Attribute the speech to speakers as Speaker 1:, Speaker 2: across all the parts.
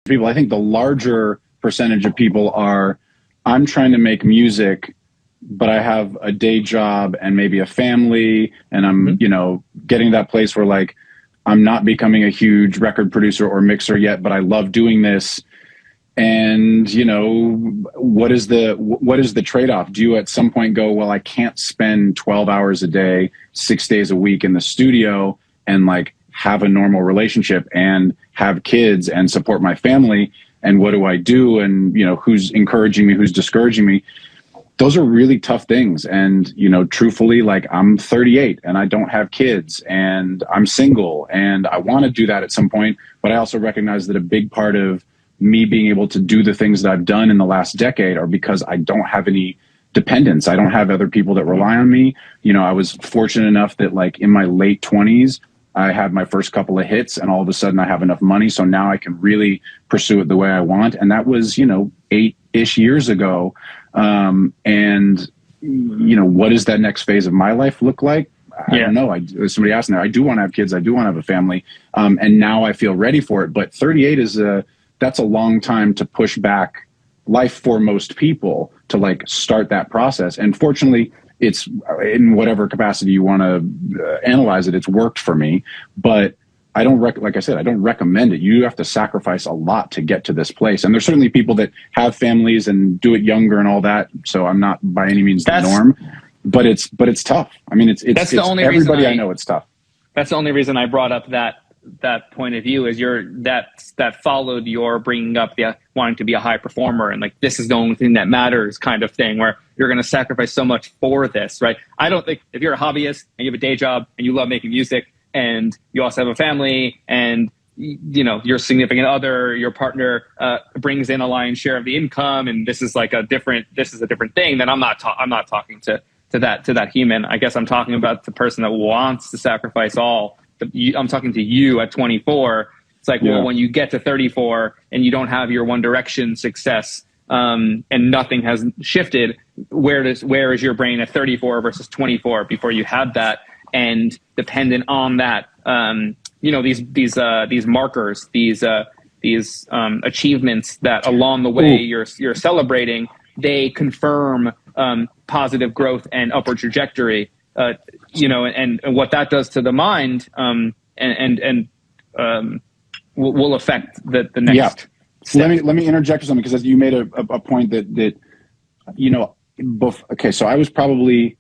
Speaker 1: people. I think the larger percentage of people are, I'm trying to make music, but I have a day job and maybe a family, and I'm, you know, getting to that place where like, I'm not becoming a huge record producer or mixer yet, but I love doing this. And, you know, what is the trade-off? Do you at some point go, well, I can't spend 12 hours a day, 6 days a week in the studio and like have a normal relationship and have kids and support my family? And what do I do? And, you know, who's encouraging me, who's discouraging me? Those are really tough things. And, you know, truthfully, like I'm 38 and I don't have kids and I'm single and I want to do that at some point. But I also recognize that a big part of me being able to do the things that I've done in the last decade are because I don't have any dependents. I don't have other people that rely on me. You know, I was fortunate enough that like in my late 20s, I had my first couple of hits and all of a sudden I have enough money. So now I can really pursue it the way I want. And that was, you know, 8-ish years ago. And, you know, what does that next phase of my life look like? I don't know. Somebody asked me, I do want to have kids. I do want to have a family. And now I feel ready for it. But 38 is that's a long time to push back life for most people to like start that process. And fortunately, it's in whatever capacity you want to analyze it. It's worked for me, but I don't like I said, I don't recommend it. You have to sacrifice a lot to get to this place. And there's certainly people that have families and do it younger and all that. So I'm not by any means the norm, but it's tough. I mean, it's the only everybody I know it's tough.
Speaker 2: That's the only reason I brought up that point of view is that followed your bringing up the wanting to be a high performer and like this is the only thing that matters kind of thing where you're going to sacrifice so much for this, right? I don't think if you're a hobbyist and you have a day job and you love making music and you also have a family and you know your significant other, your partner brings in a lion's share of the income and this is a different thing, then I'm not talking to that human. I guess I'm talking about the person that wants to sacrifice all. I'm talking to you at 24. It's like, well, when you get to 34 and you don't have your One Direction success and nothing has shifted, where is your brain at 34 versus 24 before you had that? And dependent on that, you know, these markers, these achievements that along the way you're celebrating, they confirm positive growth and upward trajectory. You know, and what that does to the mind, will affect the next step.
Speaker 1: Let me interject something because you made a point that you know, okay, so I was probably,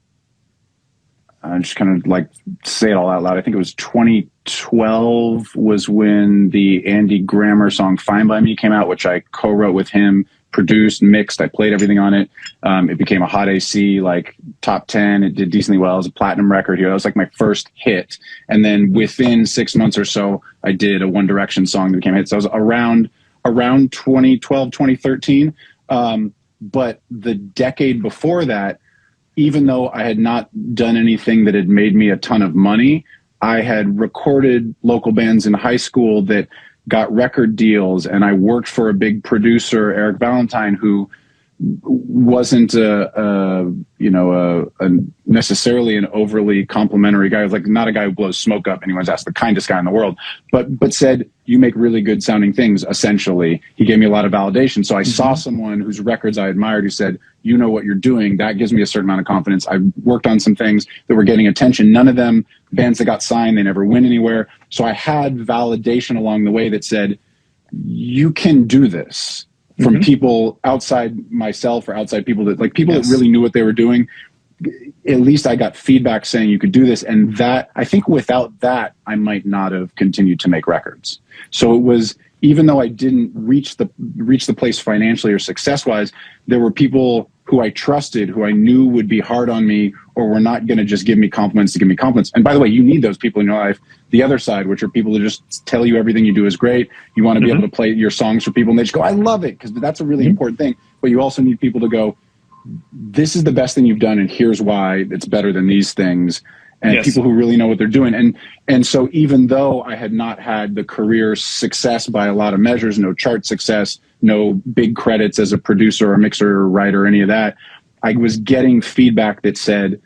Speaker 1: I'm just kind of like say it all out loud. I think it was 2012 was when the Andy Grammer song "Fine by Me" came out, which I co-wrote with him. Produced, mixed, I played everything on it. It became a hot AC, like top 10. It did decently well. It was a platinum record here. That was like my first hit. And then within 6 months or so, I did a One Direction song that became a hit. So I was around 2012, 2013. But the decade before that, even though I had not done anything that had made me a ton of money, I had recorded local bands in high school that got record deals, and I worked for a big producer, Eric Valentine, who wasn't necessarily an overly complimentary guy. He was like not a guy who blows smoke up anyone's ass, the kindest guy in the world, but said, you make really good sounding things, essentially. He gave me a lot of validation. So I saw someone whose records I admired who said, you know what you're doing. That gives me a certain amount of confidence. I worked on some things that were getting attention. None of them, bands that got signed, they never went anywhere. So I had validation along the way that said, you can do this. From people outside myself or outside people that that really knew what they were doing. At least I got feedback saying you could do this. And that, I think without that, I might not have continued to make records. So it was, even though I didn't reach the place financially or success wise, there were people who I trusted, who I knew would be hard on me or were not going to just give me compliments to give me compliments. And by the way, you need those people in your life. The other side, which are people who just tell you everything you do is great. You want to be able to play your songs for people and they just go, I love it, because that's a really important thing. But you also need people to go, this is the best thing you've done and here's why it's better than these things. And people who really know what they're doing. And so even though I had not had the career success by a lot of measures, no chart success, no big credits as a producer or mixer or writer or any of that, I was getting feedback that said,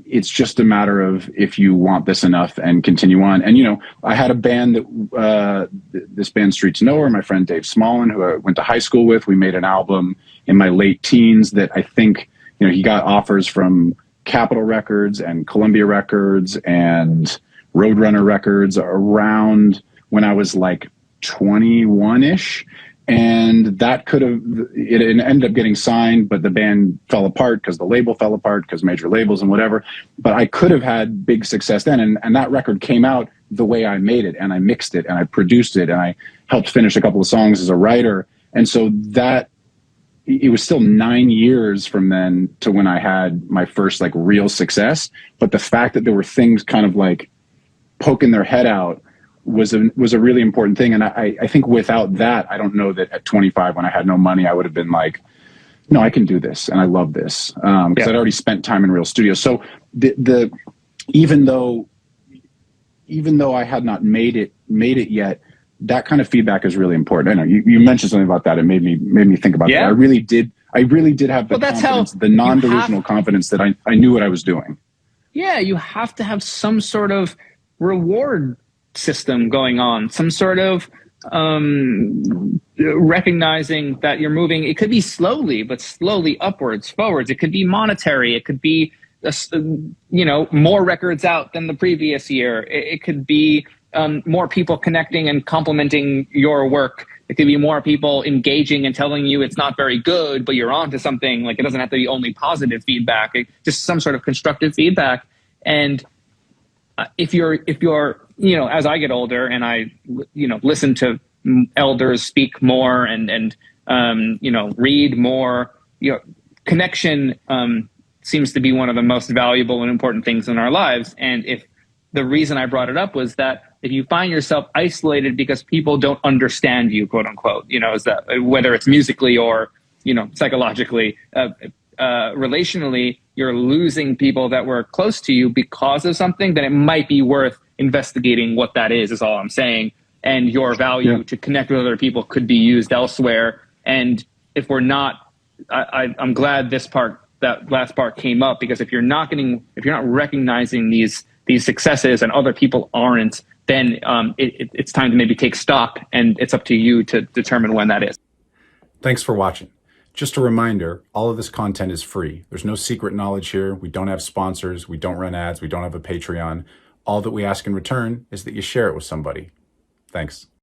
Speaker 1: it's just a matter of if you want this enough and continue on. And, you know, I had a band that, this band Streets Nowhere, my friend Dave Smallin, who I went to high school with, we made an album in my late teens that I think, you know, he got offers from Capitol Records and Columbia Records and Roadrunner Records around when I was like 21-ish. And that could have, it ended up getting signed, but the band fell apart because the label fell apart because major labels and whatever. But I could have had big success then. And that record came out the way I made it, and I mixed it and I produced it and I helped finish a couple of songs as a writer. And so that, it was still 9 years from then to when I had my first like real success. But the fact that there were things kind of like poking their head out was a really important thing. And I think without that, I don't know that at 25, when I had no money, I would have been like, no, I can do this. And I love this. Cause I'd already spent time in real studios. So even though I had not made it yet, that kind of feedback is really important. I know you mentioned something about that. It made me think about that. I really did have the confidence, the non-delusional confidence that I knew what I was doing.
Speaker 2: Yeah. You have to have some sort of reward system going on, some sort of recognizing that you're moving. It could be slowly, but slowly upwards, forwards. It could be monetary. It could be, you know, more records out than the previous year. It could be more people connecting and complimenting your work. It could be more people engaging and telling you it's not very good, but you're onto something. Like, it doesn't have to be only positive feedback. Just some sort of constructive feedback. And if you're, you know, as I get older and I, you know, listen to elders speak more and you know, read more, you know, connection seems to be one of the most valuable and important things in our lives. And if the reason I brought it up was that if you find yourself isolated because people don't understand you, quote unquote, you know, is that whether it's musically or, you know, psychologically, relationally, you're losing people that were close to you because of something, then it might be worth investigating what that is all I'm saying. And your value to connect with other people could be used elsewhere. And if we're not, I'm glad that last part came up, because if you're not recognizing these successes and other people aren't, then it's time to maybe take stock, and it's up to you to determine when that is.
Speaker 3: Thanks for watching. Just a reminder, all of this content is free. There's no secret knowledge here. We don't have sponsors. We don't run ads. We don't have a Patreon. All that we ask in return is that you share it with somebody. Thanks.